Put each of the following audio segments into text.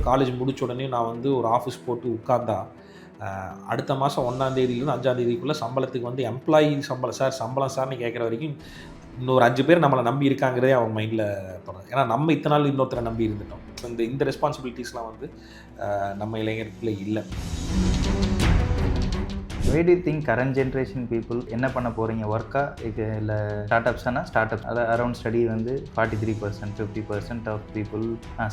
College முடிச்ச உடனே நான் வந்து ஒரு ஆஃபீஸ் போட்டு உட்கார்ந்தா, அடுத்த மாதம் 1ஆம் தேதியிலேருந்து 5ஆம் தேதிக்குள்ளே சம்பளத்துக்கு வந்து எம்ப்ளாயி சம்பளம் சார் சம்பளம் சார்ன்னு கேட்குற வரைக்கும் இன்னொரு 5 பேர் நம்மளை நம்பி இருக்காங்கிறதே அவங்க மைண்டில் தோணும். ஏன்னா நம்ம இத்தனை நாள் இன்னொருத்தரை நம்பி இருந்துட்டோம். இந்த ரெஸ்பான்சிபிலிட்டிஸ்லாம் வந்து நம்ம இளைஞருக்குள்ளே இல்லை. Why do you think current generation people என்ன பண்ண போகிறீங்க ஒர்க்கா இல்லை ஸ்டார்ட் அப்ஸ்னா ஸ்டார்ட் அப் அதை அரௌண்ட் ஸ்டடி வந்து 43% 50% ஆஃப் பீப்புள்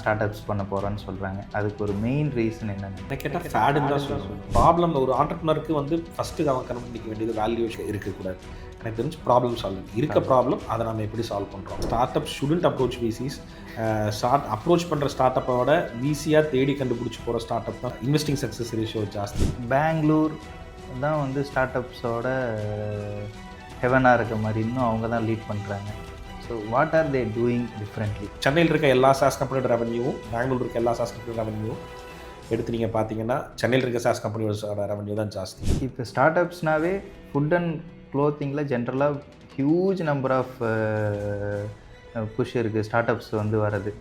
ஸ்டார்ட் அப்ஸ் பண்ண போகிறோன்னு சொல்கிறாங்க. அதுக்கு ஒரு மெயின் ரீசன் என்னென்னு என்ன கேட்டால் ஃபேடுன்னு தான் சொல்லுவாங்க. ப்ராப்ளம் ஒரு ஆண்டர்ப்ரனருக்கு வந்து ஃபஸ்ட்டு அவன் கண்டுபிடிக்க வேண்டியது வேல்யூஷன் இருக்கக்கூடாது. எனக்கு தெரிஞ்சு ப்ராப்ளம் சால்வ் இருக்க ப்ராப்ளம் அதை நம்ம எப்படி சால்வ் பண்ணுறோம். Start up shouldn't approach விசிஸ். Approach பண்ணுற ஸ்டார்ட் அப்போட விசியாக தேடி கண்டுபிடிச்சி போகிற ஸ்டார்ட் அப் தான் இன்வெஸ்டிங் சக்ஸஸ் ரேஷியோ ஜாஸ்தி. பெங்களூர் தான் வந்து ஸ்டார்ட் அப்ஸோட ஹெவனாக இருக்க மாதிரி இன்னும் அவங்க தான் லீட் பண்ணுறாங்க. So what are they doing differently? சென்னையில் இருக்க எல்லா சாஸ் கம்பெனியோட ரெவன்யூவும் பெங்களூர் இருக்க எல்லா சாஸ் கம்பெனியோட ரெவன்யூவும் எடுத்து நீங்கள் பார்த்தீங்கன்னா சென்னையில் இருக்க சாஸ் கம்பெனியோட ரெவன்யூ தான் ஜாஸ்தி. இப்போ ஸ்டார்ட் அப்ஸ்னாவே ஃபுட் அண்ட் க்ளோத்திங்கில் ஜென்ரலாக ஹியூஜ் நம்பர் ஆஃப் புஷ் இருக்குது ஸ்டார்ட் அப்ஸ் வந்து வர்றது.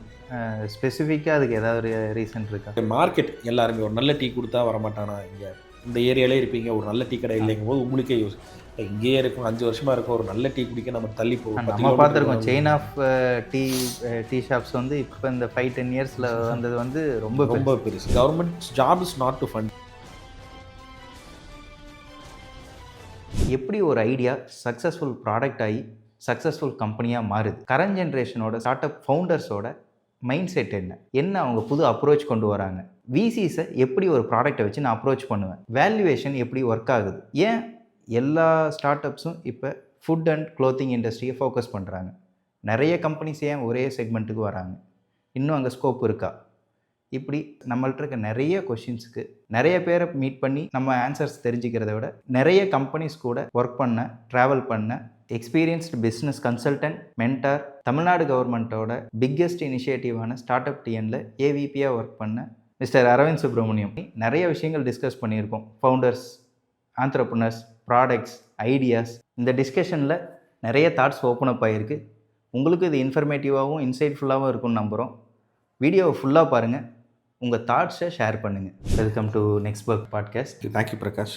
ஸ்பெசிஃபிக்காக அதுக்கு ஏதாவது ரீசன் இருக்கா? மார்க்கெட் எல்லாருமே ஒரு நல்ல டீ கொடுத்தா வரமாட்டானா? இங்கே இந்த ஏரியாலே இருப்பீங்க, ஒரு நல்ல டீ கடை இல்லைங்கும் போது உங்களுக்கே யூஸ் இங்கேயே இருக்கும், 5 வருஷமாக இருக்கும், ஒரு நல்ல டீ குடிக்க நம்ம தள்ளி போவோம். நம்ம பார்த்துருக்கோம் செயின் ஆஃப் டீ ஷாப்ஸ் வந்து இப்போ இந்த 5-10 இயர்ஸில் வந்தது வந்து ரொம்ப பெருசு. Government job is not to fund. எப்படி ஒரு ஐடியா சக்ஸஸ்ஃபுல் ப்ராடக்ட் ஆகி சக்ஸஸ்ஃபுல் கம்பெனியாக மாறுது? கரண்ட் ஜென்ரேஷனோட ஸ்டார்ட் அப் ஃபவுண்டர்ஸோட மைண்ட் செட் என்ன அவங்க புது அப்ரோச் கொண்டு வராங்க? விசிஸை எப்படி ஒரு ப்ராடக்டை வச்சு நான் அப்ரோச் பண்ணுவேன்? வேல்யூவேஷன் எப்படி ஒர்க் ஆகுது? ஏன் எல்லா ஸ்டார்ட் அப்ஸும் இப்போ ஃபுட் அண்ட் க்ளோத்திங் இண்டஸ்ட்ரியை ஃபோக்கஸ் பண்ணுறாங்க? நிறைய கம்பெனிஸ் ஏன் ஒரே செக்மெண்ட்டுக்கு வராங்க? இன்னும் அங்கே ஸ்கோப் இருக்கா? இப்படி நம்மள்ட்ட இருக்க நிறைய கொஷின்ஸுக்கு நிறைய பேரை மீட் பண்ணி நம்ம ஆன்சர்ஸ் தெரிஞ்சுக்கிறத விட நிறைய கம்பெனிஸ் கூட ஒர்க் பண்ண ட்ராவல் பண்ண experienced business consultant mentor, Tamil Nadu கவர்மெண்ட்டோட பிக்கெஸ்ட் இனிஷியேட்டிவான ஸ்டார்ட் அப் டிஎனில் ஏவிபியாக ஒர்க் பண்ண மிஸ்டர் அரவிந்த் சுப்ரமணியம் நிறைய விஷயங்கள் டிஸ்கஸ் பண்ணியிருக்கோம். Founders, entrepreneurs, products, ideas. இந்த டிஸ்கஷனில் நிறைய தாட்ஸ் ஓப்பன் அப் ஆகிருக்கு. உங்களுக்கு இது இன்ஃபர்மேட்டிவாகவும் இன்சைட்ஃபுல்லாகவும் இருக்கும்னு நம்புகிறோம். வீடியோவை ஃபுல்லாக பாருங்கள், உங்கள் தாட்ஸை ஷேர் பண்ணுங்கள். Welcome to next work podcast. Thank you Prakash.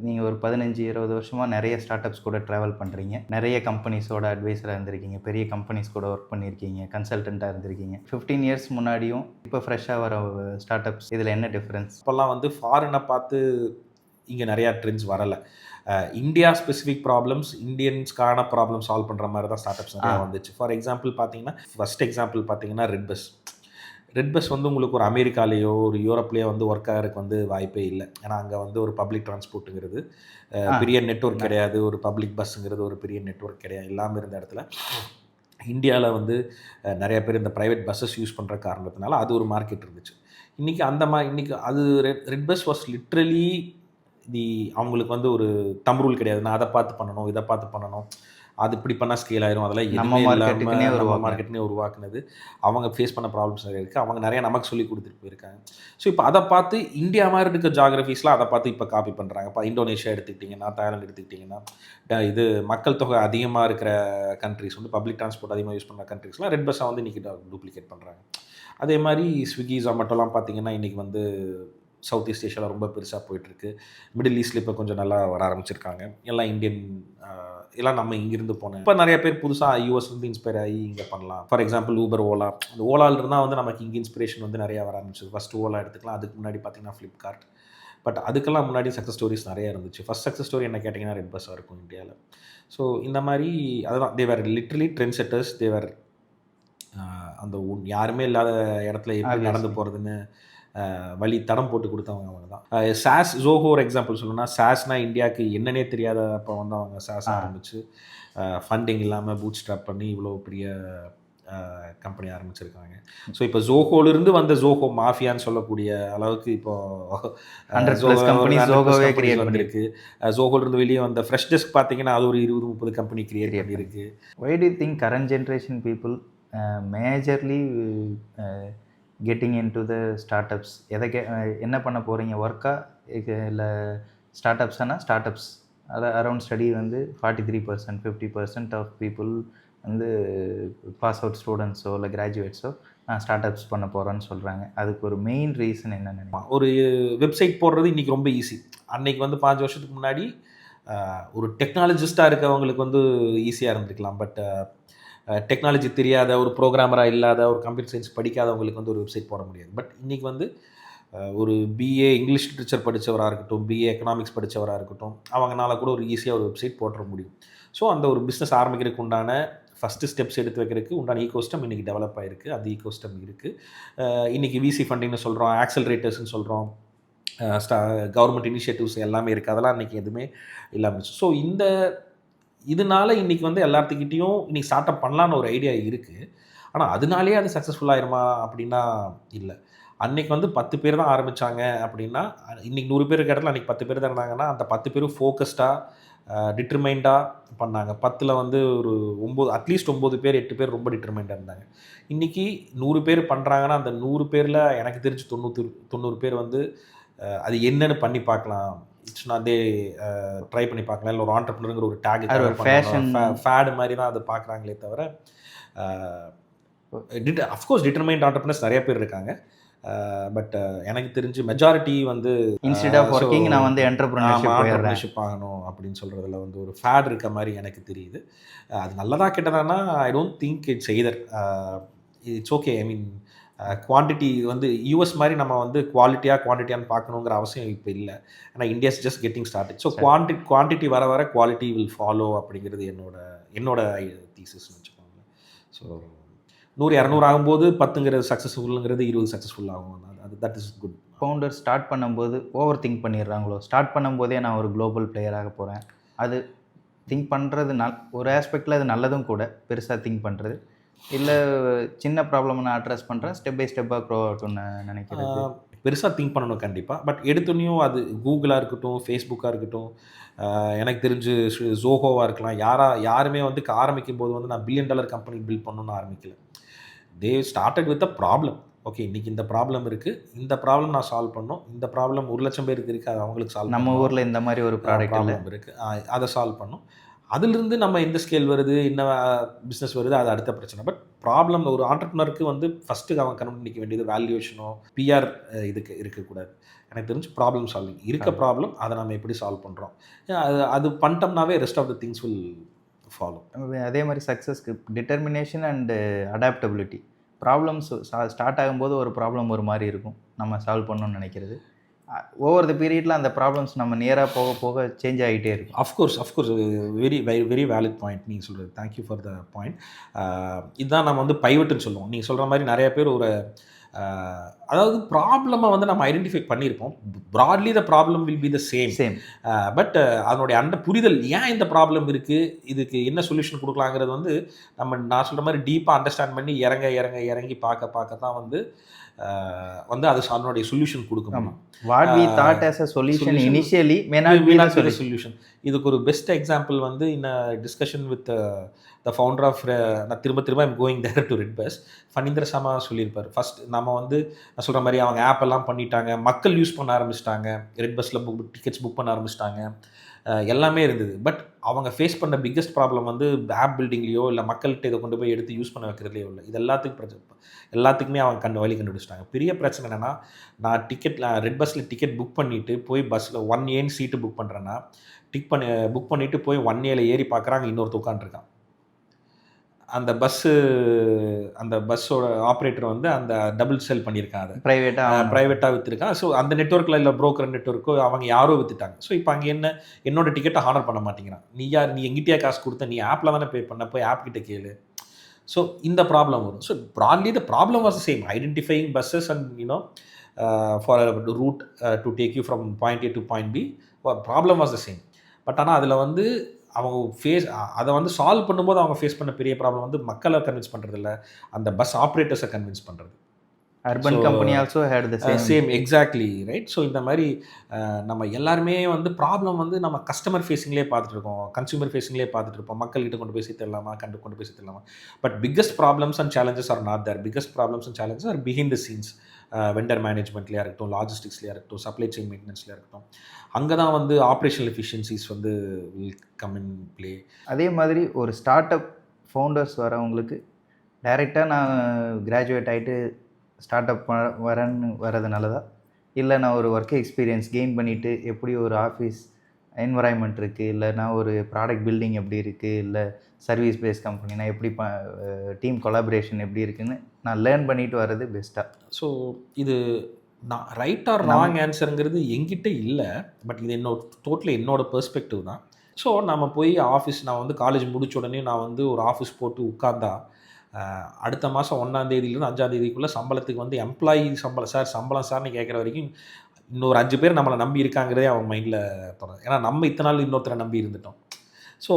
நீங்கள் ஒரு 15-20 வருஷமாக நிறைய ஸ்டார்ட் அப்ஸ் கூட ட்ராவல் பண்ணுறீங்க, நிறைய கம்பெனிஸோட அட்வைஸராக இருந்திருக்கீங்க, பெரிய கம்பெனிஸ் கூட ஒர்க் பண்ணியிருக்கீங்க, கன்சல்டண்ட்டாக இருந்திருக்கீங்க. 15 இயர்ஸ் முன்னாடியும் இப்போ ஃப்ரெஷ்ஷாக வர ஸ்டார்ட் அப்ஸ் இதில் என்ன டிஃப்ரென்ஸ்? இப்போல்லாம் வந்து ஃபாரினை பார்த்து இங்கே நிறையா ட்ரெண்ட்ஸ் வரலை. இந்தியா ஸ்பெசிஃபிக் ப்ராப்ளம்ஸ், இந்தியன்ஸ்க்கான ப்ராப்ளம் சால்வ் பண்ணுற மாதிரி தான் ஸ்டார்ட் அப்ஸ் நிறையா வந்துச்சு. ஃபார் எக்ஸாம்பிள் பார்த்தீங்கன்னா, ஃபஸ்ட் எக்ஸாம்பிள் பார்த்தீங்கன்னா ரெட் பஸ் வந்து உங்களுக்கு ஒரு அமெரிக்காலேயோ ஒரு யூரோப்லேயோ வந்து ஒர்க் ஆகிறதுக்கு வந்து வாய்ப்பே இல்லை. ஏன்னா அங்கே வந்து ஒரு பப்ளிக் டிரான்ஸ்போர்ட்டுங்கிறது பெரிய நெட்வொர்க் கிடையாது, ஒரு பப்ளிக் பஸ்ஸுங்கிறது ஒரு பெரிய நெட்வொர்க் கிடையாது. இல்லாமல் இருந்த இடத்துல இந்தியாவில் வந்து நிறைய பேர் இந்த ப்ரைவேட் பஸ்ஸஸ் யூஸ் பண்ணுற காரணத்தினால அது ஒரு மார்க்கெட் இருந்துச்சு. இன்றைக்கி இன்றைக்கி அது ரெட் பஸ் வாஸ் லிட்ரலி அவங்களுக்கு வந்து ஒரு தம் ரூல் கிடையாது. நான் அதை பார்த்து பண்ணணும், இதை பார்த்து பண்ணணும், அது இப்படி பண்ணால் ஸ்கேல் ஆயிரும், அதெல்லாம் நம்ம மார்க்கெட்டுனே உருவாக்குனது. அவங்க ஃபேஸ் பண்ண ப்ராப்ளம்ஸ் நிறைய இருக்குது. அவங்க நிறைய நமக்கு சொல்லி கொடுத்துட்டு போயிருக்காங்க. ஸோ இப்போ அதை பார்த்து இந்தியா மாதிரி இருக்க ஜாகிரஃபீஸ்லாம் அதை பார்த்து இப்போ காப்பி பண்ணுறாங்க. இப்போ இந்தோனேஷியா எடுத்துக்கிட்டிங்கன்னா, தாய்லாந்து எடுத்துக்கிட்டிங்கன்னா, இது மக்கள் தொகை அதிகமாக இருக்கிற கண்ட்ரிஸ் வந்து பப்ளிக் டிரான்ஸ்போர்ட் அதிகமாக யூஸ் பண்ணுற கண்ட்ரிஸ்லாம் ரெட் பஸ்ஸை வந்து இன்றைக்கி டூப்ளிகேட் பண்ணுறாங்க. அதே மாதிரி ஸ்விக்கி, ஜொமேட்டோலாம் பார்த்திங்கன்னா இன்றைக்கி வந்து சவுத் ஈஸ்ட் ஏஷியாவில் ரொம்ப பெருசாக போயிட்டுருக்கு. மிடில் ஈஸ்ட்டில் இப்போ கொஞ்சம் நல்லா வர ஆரம்பிச்சிருக்காங்க. எல்லாம் எல்லாம் நம்ம இங்கிருந்து போனேன். இப்போ நிறைய பேர் புதுசாக யூஎஸ்லேருந்து இன்ஸ்பயர் ஆகி இங்கே பண்ணலாம். For example Uber, Ola. அந்த ஓலாலிருந்தால் வந்து நமக்கு இங்கே இன்ஸ்பிரேஷன் வந்து நிறையா வர ஆரம்பிச்சிது. ஃபஸ்ட்டு ஓலா எடுத்துக்கலாம், அதுக்கு முன்னாடி பார்த்தீங்கன்னா ஃப்ளிப்கார்ட். பட் அதுக்கெல்லாம் முன்னாடி சக்ஸஸ் ஸ்டோரிஸ் நிறையா இருந்துச்சு. ஃபஸ்ட் சக்ஸஸ் ஸ்டோரி என்ன கேட்டிங்கன்னா ரெட் பஸ்ஸாக இருக்கும் இந்தியாவில். ஸோ இந்த மாதிரி அதுதான் தேவர் லிட்ரலி ட்ரெண்ட் செட்டர்ஸ். தேவர் அந்த யாருமே இல்லாத இடத்துல எப்படி நடந்து போகிறதுன்னு வழி தடம் போட்டு கொடுத்தவங்க அவங்க தான். சாஸ், ஜோஹோ ஒரு எக்ஸாம்பிள் சொல்லணும்னா, சாஸ்னால் இந்தியாவுக்கு என்னன்னே தெரியாத அப்போ வந்து அவங்க சாஸ் ஆரம்பித்து ஃபண்டிங் இல்லாமல் பூட் ஸ்ட்ராப் பண்ணி இவ்வளோ பெரிய கம்பெனி ஆரம்பிச்சிருக்காங்க. ஸோ இப்போ ஜோஹோலிருந்து வந்த ஜோஹோ மாஃபியான்னு சொல்லக்கூடிய அளவுக்கு இப்போது வந்துருக்கு. ஜோஹோலிருந்து வெளியே வந்த ஃப்ரெஷ் டெஸ்க் பார்த்தீங்கன்னா அது ஒரு 20-30 கம்பெனி கிரியேட் பண்ணியிருக்கு. Why do you think current generation people majorly getting in to the start ups? என்ன பண்ண போகிறீங்க ஒர்க்கா இல்லை ஸ்டார்ட் அப்ஸ்னா ஸ்டார்ட் அப்ஸ் அதை அரௌண்ட் ஸ்டடி வந்து 43% 50% ஆஃப் பீப்புள் வந்து பாஸ் அவுட் ஸ்டூடெண்ட்ஸோ இல்லை கிராஜுவேட்ஸோ நான் ஸ்டார்ட் அப்ஸ் பண்ண போகிறேன்னு சொல்கிறாங்க. அதுக்கு ஒரு மெயின் ரீசன் என்னன்னு நினைக்கிறேன்? ஒரு வெப்சைட் போடுறது இன்றைக்கி ரொம்ப ஈஸி. அன்னைக்கு வந்து 5 வருஷத்துக்கு முன்னாடி ஒரு டெக்னாலஜிஸ்ட்டாக இருக்கவங்களுக்கு வந்து ஈஸியாக இருந்திருக்கலாம். பட் டெக்னாலஜி தெரியாத, ஒரு ப்ரோக்ராமராக இல்லாத, ஒரு கம்ப்யூட்டர் சயின்ஸ் படிக்காதவங்களுக்கு வந்து ஒரு வெப்சைட் போட முடியாது. பட் இன்றைக்கி வந்து ஒரு பிஏ இங்கிலீஷ் லிட்ரேச்சர் படித்தவராக இருக்கட்டும், பிஏ எக்கனாமிக்ஸ் படித்தவராக இருக்கட்டும், அவங்களால கூட ஒரு ஈஸியாக ஒரு வெப்சைட் போட்டுற முடியும். ஸோ அந்த ஒரு பிஸ்னஸ் ஆரம்பிக்கிறதுக்கு உண்டான ஃபஸ்ட்டு ஸ்டெப்ஸ் எடுத்து வைக்கிறதுக்கு உண்டான ஈகோசிஸ்டம் இன்றைக்கி டெவலப் ஆகிருக்கு. அந்த ஈகோசிஸ்டம் இருக்குது. இன்றைக்கி விசி ஃபண்டிங்னு சொல்கிறோம், ஆக்சலரேட்டர்ஸ்னு சொல்கிறோம், கவர்மெண்ட் இனிஷியேட்டிவ்ஸ் எல்லாமே இருக்குது. அதெல்லாம் இன்றைக்கி எதுவுமே இல்லாமல். ஸோ இதனால இன்றைக்கி வந்து எல்லாத்துக்கிட்டேயும் இன்றைக்கி ஸ்டார்ட் அப் பண்ணலான்னு ஒரு ஐடியா இருக்குது. ஆனால் அதனாலேயே அது சக்ஸஸ்ஃபுல் ஆயிருமா அப்படின்னா இல்லை. அன்றைக்கி வந்து 10 பேர் தான் ஆரம்பித்தாங்க அப்படின்னா, இன்றைக்கி 100 பேர் இடத்துல அன்றைக்கி 10 பேர் தான் இருந்தாங்கன்னா, அந்த 10 பேரும் ஃபோக்கஸ்டாக டிட்டர்மைண்டாக பண்ணாங்க. 10ல் வந்து ஒரு 9 அட்லீஸ்ட் 9 பேர் 8 பேர் ரொம்ப டிட்டர்மைண்டாக இருந்தாங்க. இன்றைக்கி 100 பேர் பண்ணுறாங்கன்னா, அந்த 100 பேரில் எனக்கு தெரிஞ்சு 90 பேர் வந்து அது என்னன்னு பண்ணி பார்க்கலாம், இட்ஸ் நாட் தே ட்ரை பண்ணி பார்க்கலாம், இல்லை ஒரு ஆண்டர்ப்ரனருங்கிற ஒரு டேக் ஃபேடு மாதிரி தான் அதை பார்க்குறாங்களே தவிர, அஃப்கோர்ஸ் டிட்டர்மைண்ட் ஆண்டர்ப்ரனர்ஸ் நிறைய பேர் இருக்காங்க. பட் எனக்கு தெரிஞ்சு மெஜாரிட்டி வந்து இன்ஸ்டெட் ஆஃப் ஒர்க்கிங் நான் வந்து என்டர்பிரினர்ஷிப் ஆகணும் அப்படின்னு சொல்கிறதுல வந்து ஒரு ஃபேட் இருக்க மாதிரி எனக்கு தெரியுது. அது நல்லதா கெட்டதானா I don't think it's either. It's okay. I mean quantity வந்து யூஎஸ் மாதிரி நம்ம வந்து குவான்டிட்டியான்னு பார்க்கணுங்கிற அவசியம் இப்போ இல்லை. ஏன்னா India's just getting started. So quantity வர வர குவாலிட்டி வில் ஃபாலோ அப்படிங்கிறது என்னோட தீசிஸ்ன்னு வச்சுக்கோங்க. ஸோ 100-200 ஆகும்போது 10ங்கிறது சக்ஸஸ்ஃபுல்லுங்கிறது 20 சக்ஸஸ்ஃபுல் ஆகும். அது that is good. Founder start பண்ணும்போது ஓவர் திங்க் பண்ணிடுறாங்களோ? ஸ்டார்ட் பண்ணும்போதே நான் ஒரு குளோபல் பிளேயராக போகிறேன், அது திங்க் பண்ணுறது ஒரு ஆஸ்பெக்டில் அது நல்லதும் கூட, பெருசாக திங்க் பண்ணுறது. இல்லை சின்ன ப்ராப்ளம் நான் அட்ரஸ் பண்ணுறேன், ஸ்டெப் பை ஸ்டெப்பாக க்ரோ ஆகட்டும்னு நினைக்கிறது. பெருசாக திங்க் பண்ணணும் கண்டிப்பாக. பட் எடுத்தோன்னையும் அது கூகுளாக இருக்கட்டும், ஃபேஸ்புக்காக இருக்கட்டும், எனக்கு தெரிஞ்சு ஜோஹோவாக இருக்கலாம், யாருமே வந்து ஆரம்பிக்கும் போது வந்து நான் $1 பில்லியன் கம்பெனி பில்ட் பண்ணணும்னு ஆரம்பிக்கல. They started with a problem. Okay, இன்றைக்கி இந்த ப்ராப்ளம் இருக்குது, இந்த ப்ராப்ளம் நான் சால்வ் பண்ணணும், இந்த ப்ராப்ளம் 1,00,000 பேருக்கு இருக்குது, அது அவங்களுக்கு சால்வ் நம்ம ஊரில் இந்த மாதிரி ஒரு ப்ராப்ளம் இருக்குது, அதை சால்வ் பண்ணணும். அதிலிருந்து நம்ம எந்த ஸ்கேல் வருது, என்ன பிஸ்னஸ் வருது, அது அடுத்த பிரச்சனை. பட் ப்ராப்ளம் ஒரு ஆண்டர்ப்ரனருக்கு வந்து ஃபஸ்ட்டு அவன் கண்டுபிடிக்க வேண்டியது வேல்யூவேஷனோ பிஆர் இதுக்கு இருக்கக்கூடாது. எனக்கு தெரிஞ்சு ப்ராப்ளம் சால்விங் இருக்க ப்ராப்ளம், அதை நம்ம எப்படி சால்வ் பண்ணுறோம், அது பண்ணிட்டோம்னாவே rest of the things will follow. அதே மாதிரி சக்ஸஸ்க்கு determination and adaptability. Problems start ஆகும்போது ஒரு ப்ராப்ளம் ஒரு மாதிரி இருக்கும், நம்ம சால்வ் பண்ணணும்னு நினைக்கிறது. ஓவர் த பீரியடில் அந்த ப்ராப்ளம்ஸ் நம்ம நேராக போக போக சேஞ்ச் ஆகிட்டே இருக்கும். அஃப்கோர்ஸ் வெரி வேலிட் பாயிண்ட் நீங்கள் சொல்கிறது. Thank you for the point. இதுதான் நம்ம வந்து பைவட்டுன்னு சொல்லுவோம். நீங்கள் சொல்கிற மாதிரி நிறைய பேர் அதாவது ப்ராப்ளமை வந்து நம்ம ஐடென்டிஃபை பண்ணியிருப்போம். Broadly the problem will be the same. But அதனுடைய புரிதல், ஏன் இந்த ப்ராப்ளம் இருக்குது, இதுக்கு என்ன சொல்யூஷன் கொடுக்கலாங்கிறது வந்து நான் சொல்கிற மாதிரி டீப்பாக அண்டர்ஸ்டாண்ட் பண்ணி இறங்கி பார்க்க தான் வந்து அது அதனுடைய சொல்யூஷன் கொடுக்க முடியும். What we thought as a solution initially may not be the solution. இதுக்கு ஒரு பெஸ்ட் எக்ஸாம்பிள் வந்து in discussion with the founder of, நான் திரும்ப I'm going there to redBus, Phanindra Sharma சொல்லியிருப்பார். ஃபஸ்ட் நம்ம வந்து நான் சொல்கிற மாதிரி அவங்க ஆப் எல்லாம் பண்ணிட்டாங்க, மக்கள் யூஸ் பண்ண ஆரம்பிச்சிட்டாங்க, ரெட்பஸில் டிக்கெட்ஸ் புக் பண்ண ஆரம்பிச்சிட்டாங்க, எல்லாமே இருந்தது. பட் அவங்க ஃபேஸ் பண்ண பிக்கஸ்ட் ப்ராப்ளம் வந்து ஆப் பில்டிங்லேயோ இல்லை மக்கள்கிட்ட இதை கொண்டு போய் எடுத்து யூஸ் பண்ண வைக்கிறதுலையோ இல்லை. இது எல்லாத்துக்குமே அவங்க வழி கண்டுபிடிச்சிட்டாங்க. பெரிய பிரச்சனை என்னென்னா, நான் ரெட்பஸில் டிக்கெட் புக் பண்ணிவிட்டு போய் பஸ்ஸில் 1A சீட்டு புக் பண்ணுறேன்னா, புக் பண்ணிவிட்டு போய் 1Aல ஏறி பார்க்குறாங்க, இன்னொருத்த உட்காந்துருக்கான். அந்த பஸ்ஸோட ஆப்ரேட்டர் வந்து அந்த டபுள் செல் பண்ணியிருக்காங்க, அதை ப்ரைவேட்டாக விற்றுருக்கான். ஸோ அந்த நெட்ஒர்க்கில் இல்லை புரோக்கர் நெட்ஒர்க்கோ அவங்க யாரோ விற்றுட்டாங்க. ஸோ இப்போ அங்கே என்னோட டிக்கெட்டை ஹானர் பண்ண மாட்டேங்கிறான். நீ எங்கிட்டயா காசு கொடுத்த, நீ ஆப்பில் தானே பே பண்ண, போய் ஆப் கிட்ட கேளு. ஸோ இந்த ப்ராப்ளம் வரும். So broadly the problem was same, identifying buses and for route to take you from point A to point B. Problem was the same. But ஆனால் அதில் வந்து அவங்க அதை வந்து சால்வ் பண்ணும்போது அவங்க ஃபேஸ் பண்ண பெரிய ப்ராப்ளம் வந்து மக்களை கன்வின்ஸ் பண்ணுறதில்ல, அந்த பஸ் ஆப்ரேட்டர்ஸை கன்வின்ஸ் பண்ணுறது. Urban Company also had the same exactly right. So இந்த மாதிரி நம்ம எல்லாருமே வந்து ப்ராப்ளம் வந்து நம்ம கஸ்டமர் ஃபேஸிங்லேயே பார்த்துட்டு இருக்கோம், கன்சூமர் ஃபேஸிங்லேயே பார்த்துட்டு இருப்போம், மக்கள்கிட்ட கொண்டு போய் சேர்த்துடலாமா, கொண்டு போய் சேர்த்துடலாமா. But biggest problems and challenges are not there. Biggest problems and challenges are behind the scenes. Vendor மேனேஜ்மெண்ட்லேயே இருக்கட்டும், லாஜிஸ்டிக்ஸ்லேயே இருக்கட்டும், சப்ளை செயின் மெயின்டெனன்ஸ்லேயே இருக்கட்டும். அங்கே தான் வந்து ஆப்ரேஷனல் எஃபிஷியன்சிஸ் வந்து வில் கம் இன் ப்ளே. அதே மாதிரி ஒரு ஸ்டார்ட் அப் ஃபவுண்டர்ஸ் வரவங்களுக்கு டைரெக்டாக நான் கிராஜுவேட் ஆகிட்டு ஸ்டார்ட் அப் வரதுனால தான், இல்லை நான் ஒரு ஒர்க் எக்ஸ்பீரியன்ஸ் கெயின் பண்ணிவிட்டு எப்படி ஒரு ஆஃபீஸ் என்வரான்மெண்ட் இருக்குது, இல்லை நான் ஒரு ப்ராடக்ட் பில்டிங் எப்படி இருக்குது, இல்லை சர்வீஸ் பேஸ் கம்பெனினா எப்படி டீம் கொலாபரேஷன் எப்படி இருக்குதுன்னு நான் லேர்ன் பண்ணிட்டு வர்றது பெஸ்ட்டாக. ஸோ இது நான் ரைட் ஆர் ராங் ஆன்சருங்கிறது எங்கிட்ட இல்லை, பட் இது என்னோட பெர்ஸ்பெக்டிவ் தான். ஸோ நம்ம போய் ஆஃபீஸ், நான் வந்து காலேஜ் முடிச்ச உடனே நான் வந்து ஒரு ஆஃபீஸ் போட்டு உட்காந்தா அடுத்த மாதம் 1ஆம் தேதியிலேருந்து 5ஆம் தேதிக்குள்ளே சம்பளத்துக்கு வந்து எம்ப்ளாயி சம்பளம் சார்னு கேட்குற வரைக்கும் இன்னொரு 5 பேர் நம்மளை நம்பி இருக்காங்கிறதே அவங்க மைண்டில் தோணுது. ஏன்னா நம்ம இத்தனை நாள் இன்னொருத்தரை நம்பி இருந்துட்டோம். ஸோ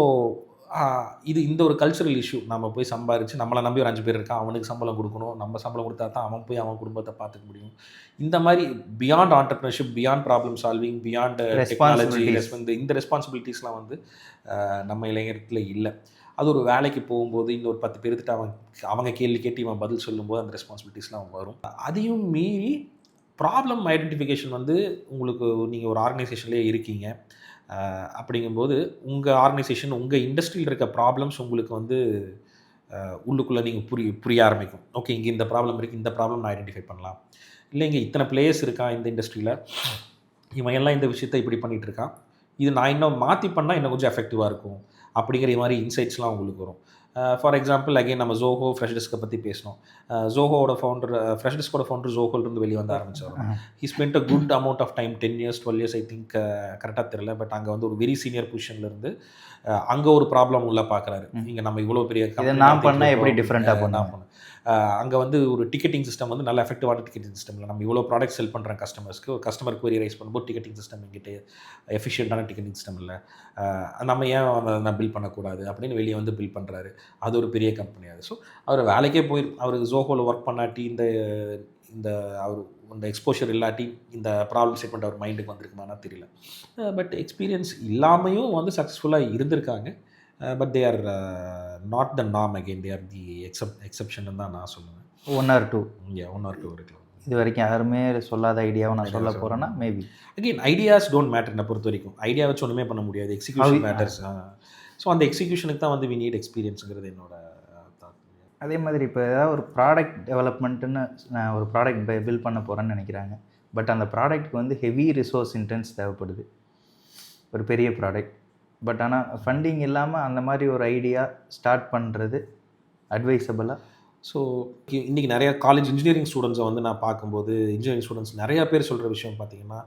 இந்த ஒரு கல்ச்சரல் இஷ்யூ. நம்ம போய் சம்பாரித்து நம்மளை நம்பி ஒரு 5 பேர் இருக்கான், அவனுக்கு சம்பளம் கொடுக்கணும், நம்ம சம்பளம் கொடுத்தா தான் அவன் போய் அவன் குடும்பத்தை பார்த்துக்க முடியும். இந்த மாதிரி beyond entrepreneurship, beyond problem solving, beyond technology, இந்த ரெஸ்பான்சிபிலிட்டிஸ்லாம் வந்து நம்ம இளைஞர்கள் இல்லை. அது ஒரு வேலைக்கு போகும்போது இன்னொரு 10 பேர்கிட்ட அவங்க கேள்வி கேட்டு இவன் பதில் சொல்லும்போது அந்த ரெஸ்பான்சிபிலிட்டிஸ்லாம் வரும். அதையும் மீறி ப்ராப்ளம் ஐடென்டிஃபிகேஷன் வந்து உங்களுக்கு, நீங்கள் ஒரு ஆர்கனைசேஷன்லேயே இருக்கீங்க அப்படிங்கும்போது உங்கள் ஆர்கனைசேஷன், உங்கள் இண்டஸ்ட்ரியில் இருக்க ப்ராப்ளம்ஸ் உங்களுக்கு வந்து உள்ளுக்குள்ளே நீங்கள் புரிய ஆரம்பிக்கும். ஓகே, இங்கே இந்த ப்ராப்ளம் இருக்குது, இந்த ப்ராப்ளம் நான் ஐடென்டிஃபை பண்ணலாம். இல்லை இங்கே இத்தனை பிளேயர்ஸ் இருக்கான் இந்த இண்டஸ்ட்ரியில், இவன் எல்லாம் இந்த விஷயத்தை இப்படி பண்ணிகிட்டு இருக்கான், இது நான் இன்னும் மாற்றி பண்ணால் இன்னும் கொஞ்சம் எஃபெக்டிவாக இருக்கும் அப்படிங்கிற மாதிரி இன்சைட்ஸ்லாம் உங்களுக்கு வரும். ஃபார் எக்ஸாம்பிள் அகைன் நம்ம ஜோஹோ ஃப்ரெஷ்டெஸ்க்கை பற்றி பேசணும். ஜோஹோவோட ஃபவுண்டர், ஃப்ரெஷ்டெஸ்கோட ஃபவுண்டர் ஜோஹோலேருந்து வெளியே வந்து ஆரம்பித்தார். He spend a good amount of time, 10 years 12 years I think, கரெக்டாக தெரியல, பட் அங்கே வந்து ஒரு வெரி சீனியர் பொசிஷன்லேருந்து அங்கே ஒரு ப்ராப்ளம் உள்ள பார்க்குறாரு. இங்கே நம்ம இவ்வளோ பெரிய நான் பண்ணால் எப்படி டிஃப்ரெண்ட்டாக பண்ண அங்கே வந்து ஒரு டிக்கெட்டிங் சிஸ்டம் வந்து நல்ல எஃபெக்டிவான டிக்கெட்டிங் சிஸ்டம் இல்லை. நம்ம இவ்வளோ ப்ராடக்ட் செல் பண்ணுற கஸ்டமர்ஸ்க்கு ஒரு கஸ்டமர் குவரி ரைஸ் பண்ணும்போது டிக்கெட்டிங் சிஸ்டம் எங்கிட்ட எஃபிஷியண்டான டிக்கெட்டிங் சிஸ்டம் இல்லை, நம்ம ஏன் நான் பில் பண்ணக்கூடாது அப்படின்னு வெளியே வந்து பில் பண்ணுறாரு. அது ஒரு பெரிய கம்பெனி அது. ஸோ அவர் வேலைக்கே அவருக்கு ஜோஹோவில் ஒர்க் பண்ணாட்டி இந்த அவர் அந்த எக்ஸ்போஷர் இல்லாட்டி இந்த ப்ராப்ளம் ஸ்டேட்மெண்ட் அவர் மைண்டுக்கு வந்திருக்குமானா தெரியல. பட் எக்ஸ்பீரியன்ஸ் இல்லாமையும் வந்து சக்ஸஸ்ஃபுல்லாக இருந்திருக்காங்க. But they are not the norm, again they are the exception தான் நான் சொல்லுவேன். 1 or 2 இருக்கலாம். இது வரைக்கும் யாருமே சொல்லாத ஐடியாவை நான் சொல்ல போகிறேன்னா maybe. Again ideas don't matter. என்னை பொறுத்த வரைக்கும் ஐடியா வச்சு ஒன்றுமே பண்ண முடியாது, எக்ஸிக்யூஷன் மேட்டர்ஸ். ஸோ அந்த எக்ஸிக்யூஷனுக்கு தான் வந்து வி நீட் எக்ஸ்பீரியன்ஸுங்கிறது என்னோட தாட். அதே மாதிரி இப்போ ஏதாவது ஒரு ப்ராடக்ட் டெவலப்மெண்ட்டுன்னு நான் ஒரு ப்ராடக்ட் பில்ட் பண்ண போகிறேன்னு நினைக்கிறாங்க. பட் அந்த ப்ராடக்ட்க்கு வந்து ஹெவி ரிசோர்ஸ் இன்டென்ஸ் தேவைப்படுது, ஒரு பெரிய ப்ராடக்ட். பட் ஆனால் ஃபண்டிங் இல்லாமல் அந்த மாதிரி ஒரு ஐடியா ஸ்டார்ட் பண்ணுறது அட்வைசபிளாக? ஸோ இன்றைக்கி நிறையா காலேஜ் இன்ஜினியரிங் ஸ்டூடெண்ட்ஸை வந்து நான் பார்க்கும்போது, இன்ஜினியரிங் ஸ்டூடெண்ட்ஸ் நிறையா பேர் சொல்கிற விஷயம் பார்த்திங்கன்னா,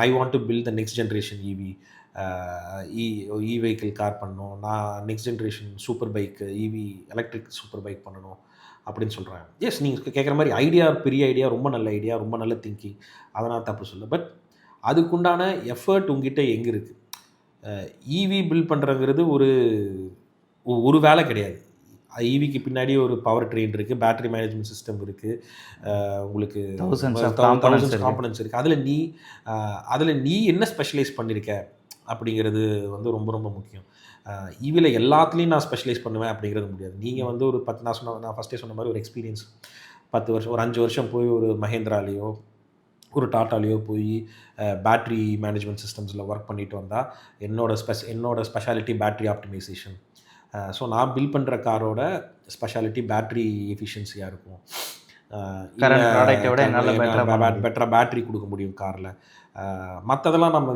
I want to build the next generation e vehicle car பண்ணணும், நான் next generation super bike, EV electric super bike பண்ணணும் அப்படின்னு சொல்கிறாங்க. எஸ், நீங்கள் கேட்குற மாதிரி ஐடியா பெரிய ஐடியா, ரொம்ப நல்ல ஐடியா, ரொம்ப நல்ல திங்கிங், அதனால் தப்பு சொல்ல. பட் அதுக்குண்டான எஃபர்ட் உங்ககிட்ட எங்கே இருக்குது? இவி பில்ட் பண்ணுறங்கிறது ஒரு வேலை கிடையாது. ஈவிக்கு பின்னாடி ஒரு பவர் ட்ரெயின் இருக்குது, பேட்டரி மேனேஜ்மெண்ட் சிஸ்டம் இருக்குது, உங்களுக்கு காம்பனன்ட்ஸ் இருக்குது. அதில் நீ என்ன ஸ்பெஷலைஸ் பண்ணியிருக்க அப்படிங்கிறது வந்து ரொம்ப ரொம்ப முக்கியம். ஈவியில் எல்லாத்துலேயும் நான் ஸ்பெஷலைஸ் பண்ணுவேன் அப்படிங்கிறது முடியாது. நீங்கள் வந்து ஒரு 10, நான் ஃபஸ்ட்டே சொன்ன மாதிரி ஒரு எக்ஸ்பீரியன்ஸ் 10 வருஷம், ஒரு 5 வருஷம் போய் ஒரு மஹேந்திராலேயோ ஒரு டாட்டாலேயோ போய் பேட்ரி மேனேஜ்மெண்ட் சிஸ்டம்ஸில் ஒர்க் பண்ணிட்டு வந்தால் என்னோட ஸ்பெஷாலிட்டி பேட்ரி ஆப்டிமைசேஷன். ஸோ நான் பில் பண்ணுற காரோட ஸ்பெஷாலிட்டி பேட்ரி எஃபிஷியன்சியாக இருக்கும், பெட்டராக பேட்ரி கொடுக்க முடியும் காரில். மற்றதெல்லாம் நம்ம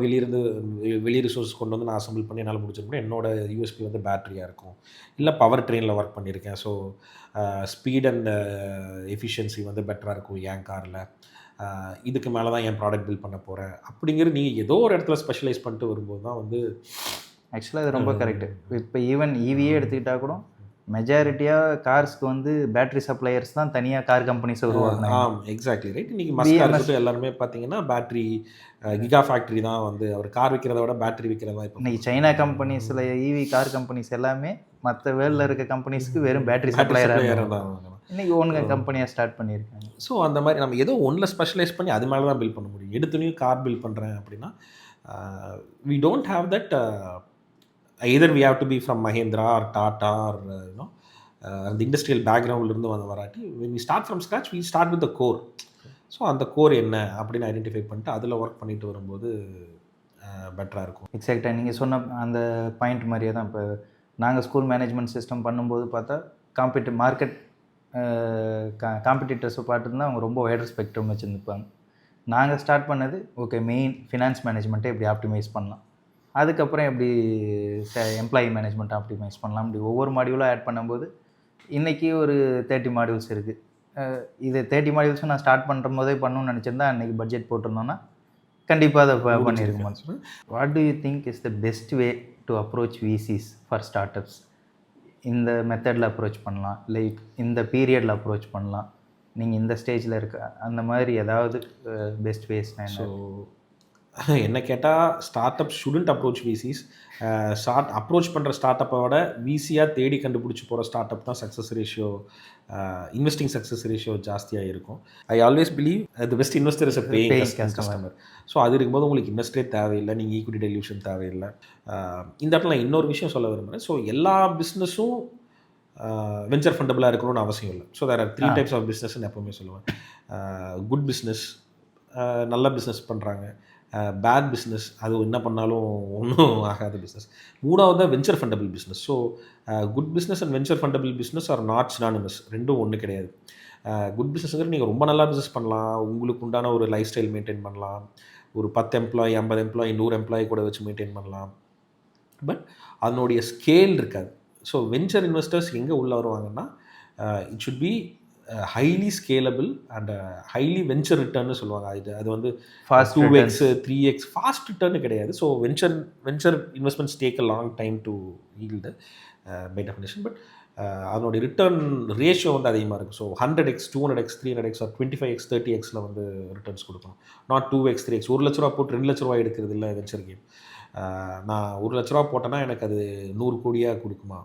வெளி ரிசோர்ஸ் கொண்டு வந்து நான் அசம்பிள் பண்ணி என்னால் முடிச்சிருக்கேன். என்னோட யூஎஸ்பி வந்து பேட்ரியாக இருக்கும். இல்லை பவர் ட்ரெயினில் ஒர்க் பண்ணியிருக்கேன், ஸோ ஸ்பீட் அண்ட் எஃபிஷியன்சி வந்து பெட்டராக இருக்கும் என் காரில். இதுக்கு மேலே தான் என் ப்ராடக்ட் பில்ட் பண்ண போகிறேன் அப்படிங்கிறது நீங்கள் ஏதோ ஒரு இடத்துல ஸ்பெஷலைஸ் பண்ணிட்டு வரும்போது தான் வந்து ஆக்சுவலாக அது ரொம்ப கரெக்டு. இப்போ ஈவன் ஈவியே எடுத்துக்கிட்டால் கூட மெஜாரிட்டியாக கார்ஸ்க்கு வந்து பேட்டரி சப்ளையர்ஸ் தான் தனியாக கார் கம்பெனிஸை உருவாக்குறாங்க. Exactly right. இன்றைக்கி மஸ்காருக்கு எல்லாருமே பார்த்தீங்கன்னா பேட்டரி கிகா ஃபேக்ட்ரி தான் வந்து அவர் கார் விற்கிறத விட பேட்டரி விற்கிறதா. இப்போ இன்றைக்கி சைனா கம்பெனிஸில் ஈவி கார் கம்பெனிஸ் எல்லாமே மற்ற வேர்ல்டில் இருக்க கம்பெனிஸ்க்கு வெறும் பேட்டரி சப்ளையராக தான் இன்றைக்கி ஓன்க கம்பெனியாக ஸ்டார்ட் பண்ணியிருக்காங்க. ஸோ அந்த மாதிரி நம்ம ஏதோ ஒன்றில் ஸ்பெஷலைஸ் பண்ணி அது மேலே தான் பில்ட் பண்ண முடியும். எடுத்துனையும் கார் பில்ட் பண்ணுறேன் அப்படின்னா we don't have that. either we have to be from Mahindra or Tata or அந்த இண்டஸ்ட்ரியல் பேக்ரவுண்ட்லேருந்து வராட்டி when we start from scratch we start with the core. So அந்த கோர் என்ன அப்படின்னு ஐடென்டிஃபை பண்ணிட்டு அதில் ஒர்க் பண்ணிட்டு வரும்போது பெட்டராக இருக்கும். எக்ஸாக்டாக நீங்கள் சொன்ன அந்த பாயிண்ட் மாதிரியே தான் இப்போ நாங்கள் ஸ்கூல் மேனேஜ்மெண்ட் சிஸ்டம் பண்ணும்போது பார்த்தா மார்க்கெட் காம்படிட்டர்ஸை பார்த்துருந்தா அவங்க ரொம்ப வைடர் ஸ்பெக்ட்ரம் வச்சுருந்துப்பாங்க. நாங்கள் ஸ்டார்ட் பண்ணது ஓகே மெயின் ஃபினான்ஸ் மேனேஜ்மெண்ட்டை எப்படி ஆப்டிமைஸ் பண்ணலாம், அதுக்கப்புறம் எப்படி எம்ப்ளாயி மேனேஜ்மெண்ட் ஆப்டிமைஸ் பண்ணலாம், இப்படி ஒவ்வொரு மாடியூலாக ஆட் பண்ணும்போது இன்றைக்கி ஒரு 30 மாடியூல்ஸ் இருக்குது. இது 30 மாடியூல்ஸும் நான் ஸ்டார்ட் பண்ணுற போதே பண்ணணும்னு நினச்சிருந்தா அன்றைக்கி பட்ஜெட் போட்டிருந்தோன்னா கண்டிப்பாக அதை பண்ணியிருக்க மாட்டேன். What to you think is the best way to approach விசிஸ் for start ups? இந்த மெத்தடில் அப்ரோச் பண்ணலாம், இல்லை இந்த பீரியடில் அப்ரோச் பண்ணலாம், நீங்கள் இந்த ஸ்டேஜில் இருக்க அந்த மாதிரி ஏதாவது பெஸ்ட் வேஸ்னால்? ஸோ என்ன கேட்டால் start up shouldn't approach விசிஸ். Approach பண்ணுற ஸ்டார்ட் அப்போட விசியாக தேடி கண்டுபிடிச்சி போகிற ஸ்டார்ட் அப் தான் success ratio, investing success ratio ஜாஸ்தியாக இருக்கும். I always believe the best investor is a paying customer. So அது இருக்கும்போது உங்களுக்கு இன்வெஸ்டரே தேவையில்லை, நீங்கள் ஈக்விட்டி டெல்யூஷன் தேவையில்லை. இந்த இடத்துல நான் இன்னொரு விஷயம் சொல்ல விரும்புகிறேன். ஸோ எல்லா பிஸ்னஸும் வெஞ்சர் ஃபண்டபிளாக இருக்கணும்னு அவசியம் இல்லை. So there are 3 types of பிஸ்னஸ்ன்னு எப்போவுமே சொல்லுவேன். குட் பிஸ்னஸ், நல்ல பிஸ்னஸ் பண்ணுறாங்க. பேட் பிஸ்னஸ், அது என்ன பண்ணாலும் ஒன்றும் ஆகாத பிஸ்னஸ். மூணாவது தான் venture fundable business. So good business and venture fundable business are not synonymous, ரெண்டும் ஒன்று கிடையாது. குட் பிஸ்னஸ்ங்கிறது நீங்கள் ரொம்ப நல்லா பிஸ்னஸ் பண்ணலாம், உங்களுக்கு உண்டான ஒரு லைஃப் ஸ்டைல் மெயின்டைன் பண்ணலாம், ஒரு 10 எம்ப்ளாயி 50 எம்ப்ளாயி 100 எம்ப்ளாயி கூட வச்சு மெயின்டைன் பண்ணலாம். பட் அதனுடைய ஸ்கேல் இருக்காது. ஸோ வெஞ்சர் இன்வெஸ்டர்ஸ் எங்கே உள்ளே வருவாங்கன்னா it should be highly scalable and highly venture ரிட்டர்ன்னு சொல்லுவாங்க. அது வந்து 2x 3x ஃபாஸ்ட் ரிட்டர்னு கிடையாது. So venture investments take a long time to yield by definition. But அதனுடைய ரிட்டர்ன் ரேஷியோ வந்து அதிகமாக இருக்கும். So 100x 200x 300x R 25x 30xல வந்து ரிட்டர்ன்ஸ் கொடுக்கணும். Not 2x 3x. 1 லட்ச ரூபா போட்டு 2 லட்ச ரூபா எடுக்கிறது இல்லை வெஞ்சர் கேம். நான் 1 லட்ச ரூபா போட்டேன்னா எனக்கு அது 100 கோடியாக கொடுக்குமா,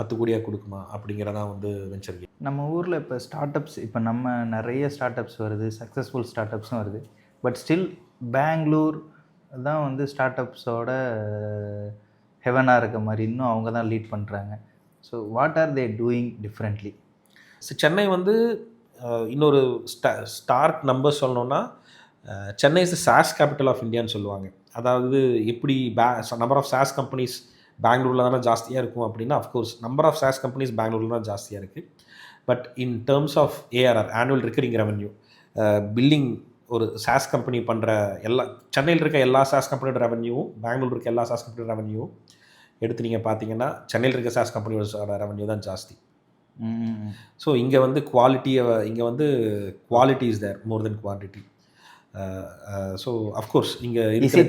10 கோடியாக கொடுக்குமா அப்படிங்கிறதான் வந்து வெஞ்சர் கேம். நம்ம ஊரில் இப்போ ஸ்டார்ட் அப்ஸ், இப்போ நம்ம நிறைய ஸ்டார்ட் அப்ஸ் வருது, சக்ஸஸ்ஃபுல் ஸ்டார்ட் அப்ஸும் வருது. பட் ஸ்டில் பெங்களூர் தான் வந்து ஸ்டார்ட் அப்ஸோட ஹெவனாக இருக்க மாதிரி இன்னும் அவங்க தான் லீட் பண்ணுறாங்க. So what are they doing differently? So Chennai வந்து இன்னொரு ஸ்டார்க் நம்பர் சொல்லணுன்னா, Chennai is the SaaS capital of இந்தியான்னு சொல்லுவாங்க. அதாவது எப்படி நம்பர் ஆஃப் சாஸ் கம்பெனிஸ் பெங்களூரில் தானே ஜாஸ்தியாக இருக்கும் அப்படின்னா, of course number of SaaS companies பெங்களூரில் தான் ஜாஸ்தியாக இருக்குது. But in terms of ARR, annual recurring revenue, billing, ஒரு சாஸ் கம்பெனி பண்ணுற சென்னையில் இருக்க எல்லா சாஸ் கம்பெனியோட ரெவன்யூவும் பெங்களூர் இருக்க எல்லா சாஸ் கம்பெனியோட ரெவன்யூவும் எடுத்து நீங்கள் பார்த்தீங்கன்னா சென்னையில் இருக்க சாஸ் கம்பெனியோட ரெவன்யூ தான் ஜாஸ்தி. ஸோ இங்கே வந்து quality is there more than quantity. So of course இங்கே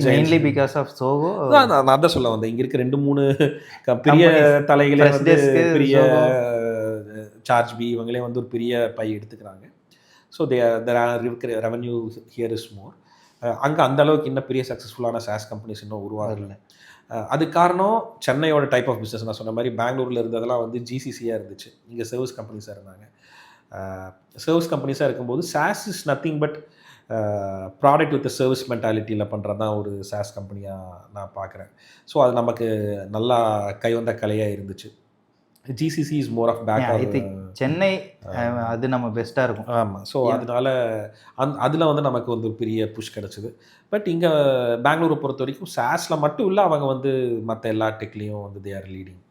மெயின்லி பிகாஸ் ஆஃப் சோகோ, நான் அதான் சொல்ல வந்தேன். இங்கே இருக்க 2-3 பெரிய தலைகளே வந்து பெரிய சார்ஜ் பி இவங்களே வந்து ஒரு பெரிய பை எடுத்துக்கிறாங்க. So revenue here is more. அங்கே அந்த அளவுக்கு இன்னும் பெரிய சக்ஸஸ்ஃபுல்லான சாஸ் கம்பெனிஸ் இன்னும் உருவாகலை. அது காரணம் சென்னையோட டைப் ஆஃப் பிஸ்னஸ். நான் சொன்ன மாதிரி பெங்களூரில் இருந்ததெல்லாம் வந்து ஜிசிசியாக இருந்துச்சு, இங்கே சர்வீஸ் கம்பெனிஸாக இருந்தாங்க. சர்வீஸ் கம்பெனிஸாக இருக்கும்போது SaaS is nothing but product with service மென்டாலிட்டியில் பண்ணுறது தான் ஒரு சாஸ் கம்பெனியாக நான் பார்க்குறேன். ஸோ அது நமக்கு நல்லா கைவந்த கலையாக இருந்துச்சு. GCC is more of back. I think Chennai அது நம்ம பெஸ்ட்டாக இருக்கும். ஆமாம். ஸோ அதனால அதில் வந்து நமக்கு வந்து ஒரு பெரிய புஷ் கிடச்சிது. பட் இங்கே பெங்களூரை பொறுத்த வரைக்கும் சாஸில் மட்டும் இல்லை, அவங்க வந்து மற்ற எல்லா டெக்லேயும் வந்து தே ஆர் லீடிங்.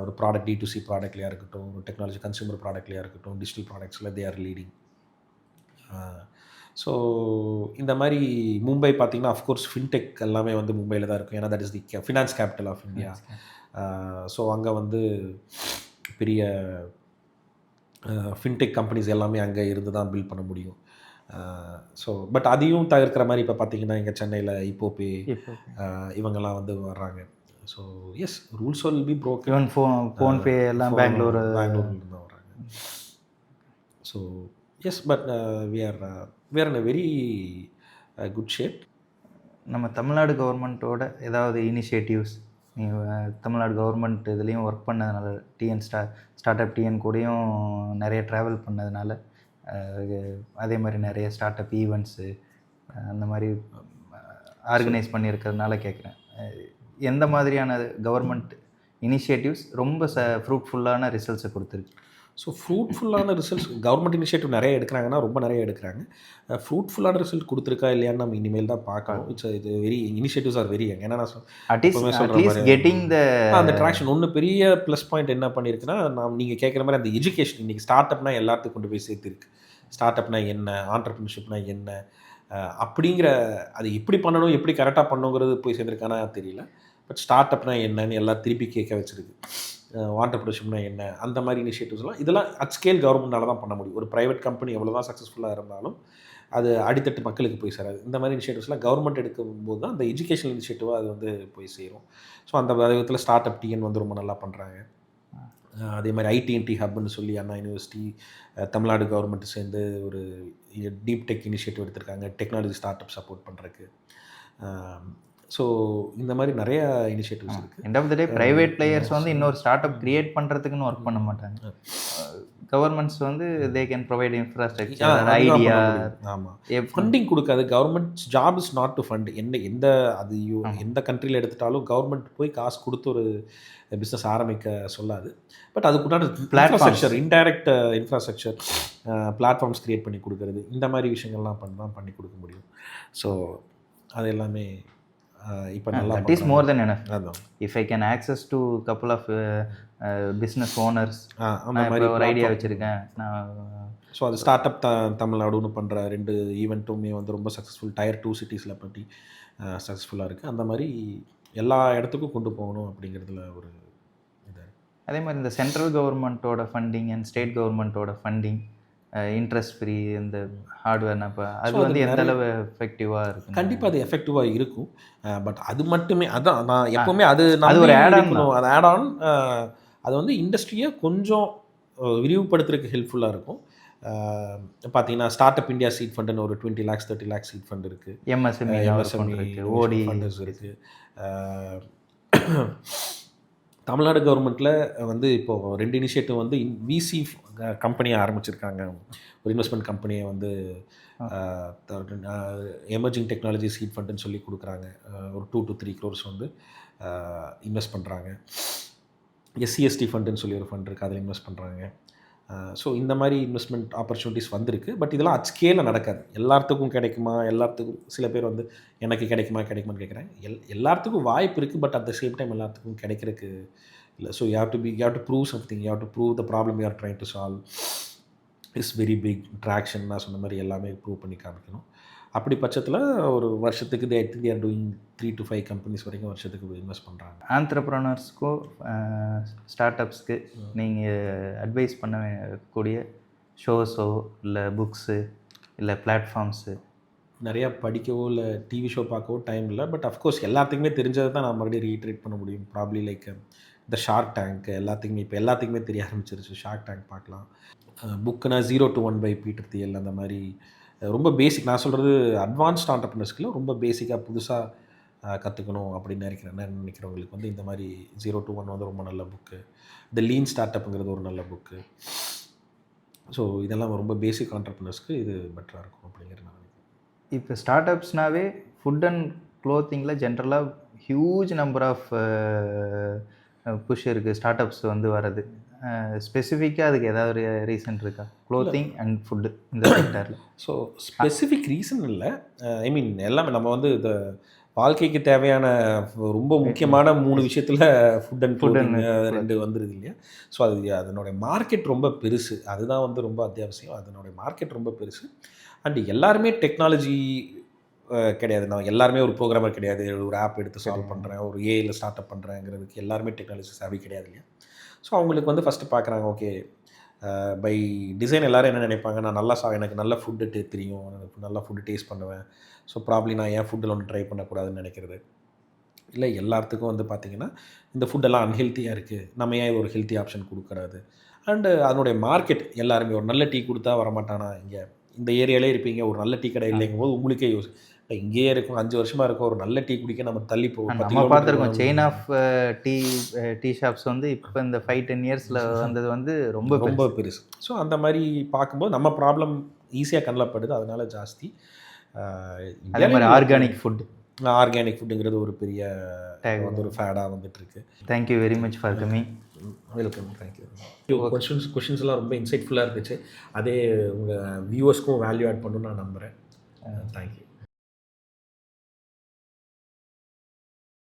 ஒரு ப்ராடக்ட் D2C ப்ராடக்ட்லையாக இருக்கட்டும், ஒரு டெக்னாலஜி கன்சூமர் ப்ராடக்ட்லையாக இருக்கட்டும், டிஜிட்டல் ப்ராடக்ட்ஸில் தே ஆர் லீடிங். ஸோ இந்த மாதிரி மும்பை பார்த்திங்கன்னா அஃப்கோர்ஸ் ஃபின்டெக் எல்லாமே வந்து மும்பையில் தான் இருக்கும். ஏன்னா that is the finance capital of India. So அங்கே வந்து பெரிய ஃபின்டெக் கம்பெனிஸ் எல்லாமே அங்கே இருந்து தான் பில்ட் பண்ண முடியும். ஸோ பட் அதையும் தவிர்க்கிற மாதிரி இப்போ பார்த்தீங்கன்னா இங்கே சென்னையில் இப்போபே இவங்கெல்லாம் வந்து வர்றாங்க. So S, rules will be broken. Even PhonePe எல்லாம் பெங்களூரில் தான் வர்றாங்க. So S, but we are in a very good shape. நம்ம தமிழ்நாடு கவர்மெண்ட்டோட ஏதாவது இனிஷியேட்டிவ்ஸ், நீங்கள் தமிழ்நாடு கவர்மெண்ட் இதுலேயும் ஒர்க் பண்ணதுனால, ஸ்டார்ட் அப் டிஎன் கூடயும் நிறைய ட்ராவல் பண்ணதுனால, அதே மாதிரி நிறைய ஸ்டார்ட் அப் ஈவெண்ட்ஸு அந்த மாதிரி ஆர்கனைஸ் பண்ணியிருக்கிறதுனால கேட்குறேன், எந்த மாதிரியான கவர்மெண்ட் இனிஷியேட்டிவ்ஸ் ரொம்ப ஃப்ரூட்ஃபுல்லான ரிசல்ட்ஸை கொடுத்துருக்கு? ஸோ ஃப்ரூட்ஃபுல்லான ரிசல்ட்ஸ் கவர்மெண்ட் இனிஷியேட்டிவ் நிறைய எடுக்கிறாங்கன்னா ரொம்ப நிறைய எடுக்கிறாங்க. ஃப்ரூட்ஃபுல்லான ரிசல்ட் கொடுத்துருக்கா இல்லையான்னு நம்ம இனிமேல் தான் பார்க்கணும். இது very initiatives are very young. ஏன்னா நான் எப்பவுமே சொல்கிற அட்லீஸ்ட் மாதிரி கெட்டிங் த அந்த ட்ராக்ஷன் ஒன்று பெரிய ப்ளஸ் பாயிண்ட் என்ன பண்ணியிருக்குன்னா, நீங்கள் கேட்குற மாதிரி அந்த எஜுகேஷன் இன்றைக்கி ஸ்டார்ட் அப்னா எல்லாத்துக்கும் கொண்டு போய் சேர்த்துருக்கு. ஸ்டார்ட் அப்னா என்ன, ஆண்டர்பிரினர்ஷிப்னா என்ன, அப்படிங்கிற அது எப்படி பண்ணணும், எப்படி கரெக்டாக பண்ணணுங்கிறது போய் சேர்ந்துருக்கானா தெரியல. பட் ஸ்டார்ட் அப்னா என்னன்னு எல்லாம் திருப்பி கேட்க வச்சிருக்கு. ஆண்டர்பிரினர்ஷிப்னா என்ன, அந்த மாதிரி இனிஷியேட்டிவ்ஸ்லாம் இதெல்லாம் அட் ஸ்கேல் கவர்மெண்ட்னால தான் பண்ண முடியும். ஒரு ப்ரைவேட் கம்பெனி எவ்வளோ தான் சக்ஸஸ்ஃபுல்லாக இருந்தாலும் அது அடித்தட்டு மக்களுக்கு போய் சேராது. இந்த மாதிரி இனிஷியேட்டிவ்ஸ்லாம் கவர்மெண்ட் எடுக்கும்போது தான் அந்த எஜுகேஷனல் இனிஷியேட்டிவாக அது வந்து போய் சேரும். ஸோ அந்த விதத்தில் ஸ்டார்ட் அப் டிஎன் வந்து ரொம்ப நல்லா பண்ணுறாங்க. அதே மாதிரி ஐடிஎன்டி ஹப்னு சொல்லி அண்ணா யூனிவர்சிட்டி, தமிழ்நாடு கவர்மெண்ட் சேர்ந்து ஒரு டீப் டெக் இனிஷியேட்டிவ் எடுத்திருக்காங்க டெக்னாலஜி ஸ்டார்ட் அப் சப்போர்ட் பண்ணுறதுக்கு. ஸோ இந்த மாதிரி நிறைய இனிஷியேட்டிவ்ஸ் இருக்குது. End of the day private players வந்து இன்னொரு ஸ்டார்ட் அப் கிரியேட் பண்ணுறதுக்குன்னு ஒர்க் பண்ண மாட்டாங்க. கவர்மெண்ட்ஸ் வந்து they can provide infrastructure, idea. ஆமாம், ஃபண்டிங் கொடுக்காது. Government job is not to fund. எந்த கண்ட்ரியில் எடுத்துட்டாலும் கவர்மெண்ட் போய் காசு கொடுத்து ஒரு பிஸ்னஸ் ஆரம்பிக்க சொல்லாது. பட் அதுக்குண்டான infrastructure, indirect infrastructure, platforms create பண்ணி கொடுக்குறது, இந்த மாதிரி விஷயங்கள்லாம் பண்ணி கொடுக்க முடியும். ஸோ அது எல்லாமே இப்போ நல்லா that is more than enough. If I can access to couple of business owners, அந்த மாதிரி ஒரு ஐடியா வச்சுருக்கேன் நான். ஸோ அது ஸ்டார்ட் அப் தமிழ்நாடுன்னு பண்ணுற 2 ஈவெண்ட்டுமே வந்து ரொம்ப சக்ஸஸ்ஃபுல். டயர் 2 சிட்டிஸில் பற்றி சக்ஸஸ்ஃபுல்லாக இருக்குது. அந்த மாதிரி எல்லா இடத்துக்கும் கொண்டு போகணும் அப்படிங்கிறதுல ஒரு இது. அதே மாதிரி இந்த சென்ட்ரல் கவர்மெண்ட்டோட ஃபண்டிங் அண்ட் ஸ்டேட் கவர்மெண்ட்டோட ஃபண்டிங் இன்ட்ரெஸ்ட் ஃப்ரீ இந்த ஹார்ட்வேர், அப்போ அது வந்து எந்த அளவு எஃபெக்டிவாக இருக்கும்? கண்டிப்பாக அது எஃபெக்டிவாக இருக்கும். பட் அது மட்டுமே அதான் நான் எப்போவுமே அது ஒரு ஆட்-ஆன். அது ஆட்-ஆன். அது வந்து இண்டஸ்ட்ரியை கொஞ்சம் விரிவுபடுத்துறதுக்கு ஹெல்ப்ஃபுல்லாக இருக்கும். பார்த்தீங்கன்னா ஸ்டார்ட் அப் இந்தியா சீட் ஃபண்டுன்னு ஒரு 20 lakhs 30 lakhs சீட் ஃபண்ட் இருக்குது. எம்எஸ்எம்இ ஓடி ஃபண்டர்ஸ் இருக்குது. தமிழ்நாடு கவர்மெண்ட்டில் வந்து இப்போது 2 இனிஷியேட்டிவ் வந்து விசி கம்பெனியை ஆரம்பிச்சிருக்காங்க. ஒரு இன்வெஸ்ட்மெண்ட் கம்பெனியை வந்து எமர்ஜிங் டெக்னாலஜி சீட் ஃபண்டுன்னு சொல்லி கொடுக்குறாங்க. ஒரு 2 to 3 crores வந்து இன்வெஸ்ட் பண்ணுறாங்க. எஸ்சிஎஸ்டி ஃபண்டுன்னு சொல்லி ஒரு ஃபண்ட் இருக்குது, அதில் இன்வெஸ்ட் பண்ணுறாங்க. ஸோ இந்த மாதிரி இன்வெஸ்ட்மெண்ட் ஆப்பர்ச்சுனிட்டிஸ் வந்திருக்கு. பட் இதெல்லாம் அட் ஸ்கேலில் நடக்காது. எல்லாத்துக்கும் கிடைக்குமா, எல்லாத்துக்கும் சில பேர் வந்து எனக்கு கிடைக்குமான்னு கேட்குறாங்க. எல்லாத்துக்கும் வாய்ப்பு இருக்குது. But at the same time எல்லாத்துக்கும் கிடைக்கிறதுக்கு இல்லை. So you have to prove something. You have to prove the problem you are trying to solve is very big. Traction நான் சொன்ன மாதிரி எல்லாமே ப்ரூவ் பண்ணி காமிக்கணும். அப்படி பட்சத்தில் ஒரு வருஷத்துக்கு I think they are doing 3 to 5 companies வரைக்கும் வருஷத்துக்கு இன்வெஸ்ட் பண்ணுறாங்க. ஆண்டர்ப்ரனர்ஸ்க்கோ ஸ்டார்ட் அப்ஸ்க்கு நீங்கள் அட்வைஸ் பண்ணக்கூடிய ஷோஸோ இல்லை புக்ஸு இல்லை பிளாட்ஃபார்ம்ஸு? நிறையா படிக்கவோ இல்லை டிவி ஷோ பார்க்கவோ டைம் இல்லை. பட் அஃப்கோர்ஸ் எல்லாத்துக்குமே தெரிஞ்சதை தான் நான் மறுபடியும் ரீட்ரேட் பண்ண முடியும். ப்ராப்ளி லைக் இந்த ஷார்க் டேங்க் எல்லாத்துக்குமே தெரிய ஆரம்பிச்சிருச்சு. ஷார்க் டேங்க் பார்க்கலாம். புக்குனா 0 to 1 by பீட்டர் தியல். அந்த மாதிரி ரொம்ப பேசிக், நான் சொல்கிறது அட்வான்ஸ்ட் ஆண்டர்ப்ரனர்ஸ்க்குள்ள ரொம்ப பேசிக்காக புதுசாக கற்றுக்கணும் அப்படின்னு நினைக்கிறவங்களுக்கு வந்து இந்த மாதிரி 0 to 1 வந்து ரொம்ப நல்ல புக்கு. இந்த லீன் ஸ்டார்ட் அப்புங்கிறது ஒரு நல்ல புக்கு. ஸோ இதெல்லாம் ரொம்ப பேசிக் ஆண்டர்ப்ரனர்ஸ்க்கு இது பெட்டராக இருக்கும் அப்படிங்கிறது நான் நினைக்கிறேன். இப்போ ஸ்டார்ட் அப்ஸ்னாவே ஃபுட் அண்ட் க்ளோத்திங்கில் ஜென்ரலாக ஹியூஜ் நம்பர் ஆஃப் புஷ் இருக்குது ஸ்டார்ட் அப்ஸ் வந்து வர்றது. ஸ்பெசிஃபிக்காக அதுக்கு ஏதாவது ரீசன் இருக்கா? க்ளோத்திங் அண்ட் ஃபுட்டு இந்த செக்டரில். ஸோ ஸ்பெசிஃபிக் ரீசன் இல்லை. ஐ மீன் எல்லாமே நம்ம வந்து இந்த வாழ்க்கைக்கு தேவையான ரொம்ப முக்கியமான 3 விஷயத்தில் ஃபுட் அண்ட் 2 வந்துடுது இல்லையா? ஸோ அதனுடைய மார்க்கெட் ரொம்ப பெருசு. அதுதான் வந்து ரொம்ப அத்தியாவசியம். அதனுடைய மார்க்கெட் ரொம்ப பெருசு. அண்ட் எல்லாருமே டெக்னாலஜி கிடையாது. நான் எல்லாருமே ஒரு ப்ரோக்ராமர் கிடையாது. ஒரு ஆப் எடுத்து சால்வ் பண்ணுறேன், ஒரு ஏஐயில் ஸ்டார்ட் அப் பண்ணுறேங்கிறதுக்கு எல்லாருமே டெக்னாலஜி சாவி கிடையாது இல்லையா? ஸோ அவங்களுக்கு வந்து ஃபஸ்ட்டு பார்க்குறாங்க, ஓகே பை டிசைன் எல்லோரும் என்ன நினைப்பாங்க, நான் எனக்கு நல்ல ஃபுட்டு தெரியும், எனக்கு நல்லா ஃபுட்டு டேஸ்ட் பண்ணுவேன். ஸோ ப்ராப்ளி நான் ஏன் ஃபுட்டில் ஒன்று ட்ரை பண்ணக்கூடாதுன்னு நினைக்கிறது இல்லை. எல்லாத்துக்கும் வந்து பார்த்திங்கன்னா இந்த ஃபுட்டெல்லாம் அன்ஹெல்த்தியாக இருக்குது, நம்ம ஏன் ஒரு ஹெல்த்தி ஆப்ஷன் கொடுக்குறாது. அண்டு அதனுடைய மார்க்கெட் எல்லாருமே ஒரு நல்ல டீ கொடுத்தா வரமாட்டானா? இங்கே இந்த ஏரியாலே இருப்பீங்க, ஒரு நல்ல டீ கடை இல்லைங்கும் போது உங்களுக்கே இங்கேயே இருக்கும், 5 வருஷமாக இருக்கும், ஒரு நல்ல டீ குடிக்க நம்ம தள்ளி போவோம். நம்ம பார்த்துருக்கோம் செயின் ஆஃப் டீ ஷாப்ஸ் வந்து இப்போ இந்த 5-10 இயர்ஸில் வந்தது வந்து ரொம்ப பெருசு. ஸோ அந்த மாதிரி பார்க்கும்போது நம்ம ப்ராப்ளம் ஈஸியாக கண்ணில் அதனால ஜாஸ்தி. அதே மாதிரி ஆர்கானிக் ஃபுட்டுங்கிறது ஒரு பெரிய வந்து ஒரு ஃபேடாக வந்துட்டுருக்கு. Thank you very much for coming. Welcome, thank you. கொஷின்ஸ்லாம் ரொம்ப இன்சைட்ஃபுல்லாக இருந்துச்சு. அதே உங்கள் வியூவர்ஸ்க்கும் வேல்யூ ஆட் பண்ணணும்னு நான் நம்புகிறேன். தேங்க்யூ.